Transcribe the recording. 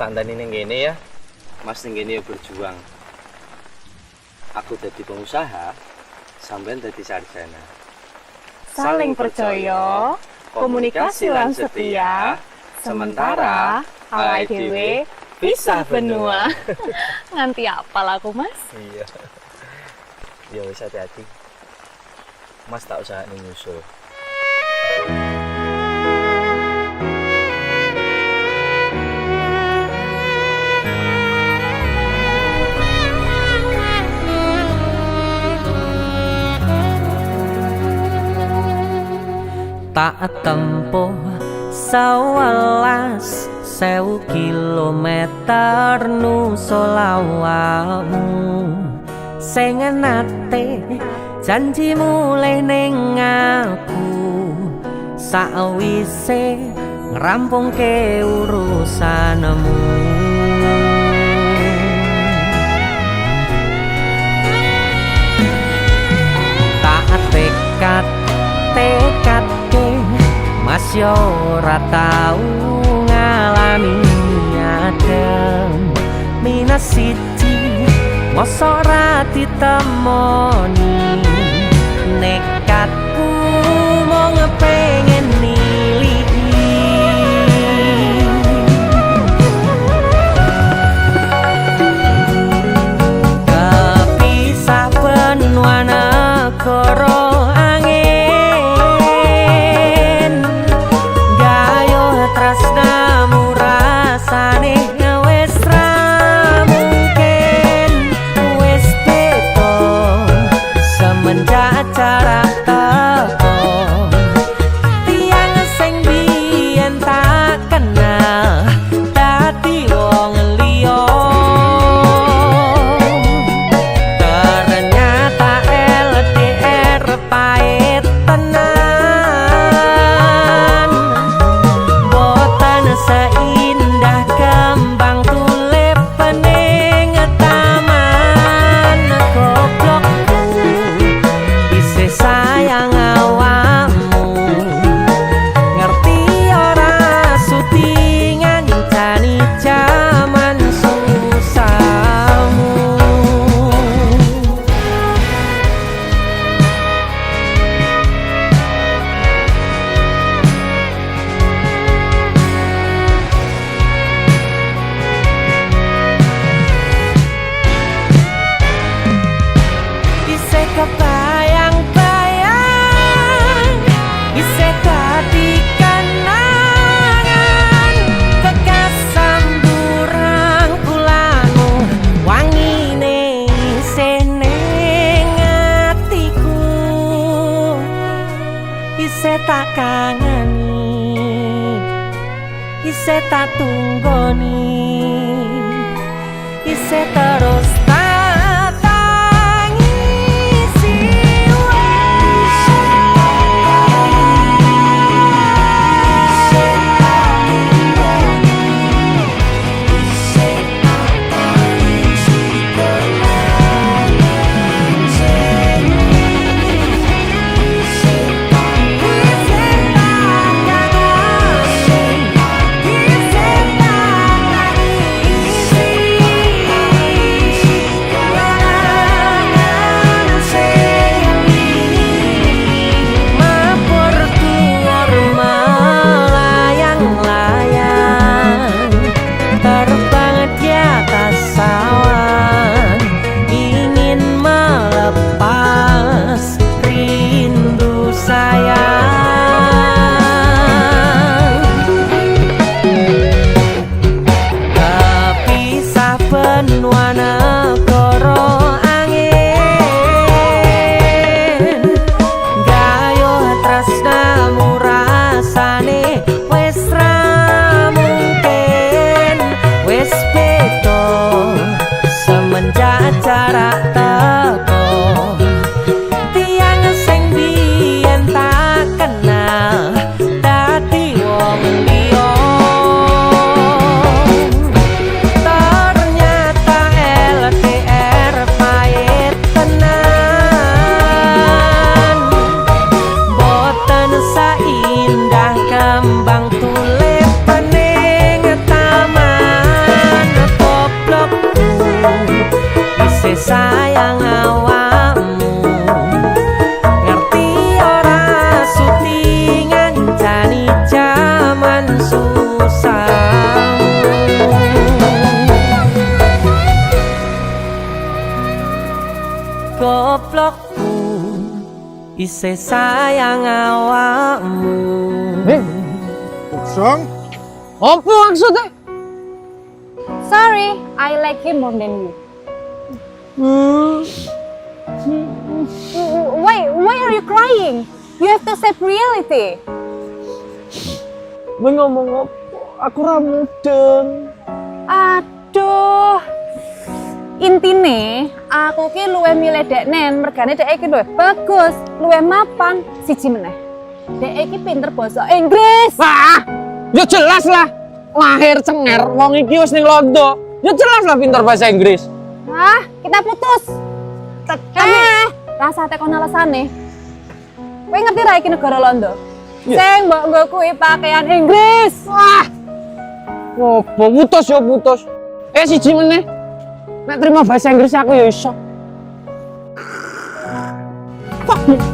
tandani ning kene ya. Mas ning kene berjuang. Aku jadi pengusaha, sampean jadi sarjana. Saling percaya, komunikasi lan setia, sementara awake dhewe pisah benua. Nganti apal aku, Mas? Iya. Ya wis hati-hati. Mas tak usah nyusul. Tak tempuh 11.000 kilometer nusolawakmu sing nate janji mulih ning aku sawise ngrampungke urusanmu. Tak tekad Mas yo ora tau ngalami adem minus siji mosok ora ditemoni nekatku mau ngepengen niliki kepisah benua negara cara teko tiang sing biyen tak kenal dadi wong liya ternyata LDR pahit tenan boten seindah kembang tulip pening taman goblok sayang awakmu ngerti ora sudi ngancani jaman susahmu. Isih kebayang tak kangeni isih tak tunggoni isih terus tak tangisi susah. Goblokku isih sayang awakmu. Song, Apa maksudnya? Sorry, I like him more than you. Why are you crying? You have to accept reality. Gue ngomong apa? Aku ramudeng. Aduh. Intine, aku ki luwe milih deknen, mergane dek iki luwe bagus, luwe mapan, siji meneh. Dek iki pinter basa Inggris. Wah, ya jelas lah. Lahir cenger, wong iki wis ning londo. Ya jelas lah pintar bahasa Inggris. Ah, kita putus. Rasa tekon alasane. Kowe ngerti ra iki negara Londo? Sing mbok nggo kuwi pakaian Inggris. Wah. Apa putus ya putus. Siji meneh. Nek terima bahasa Inggris aku ya iso. Fuck.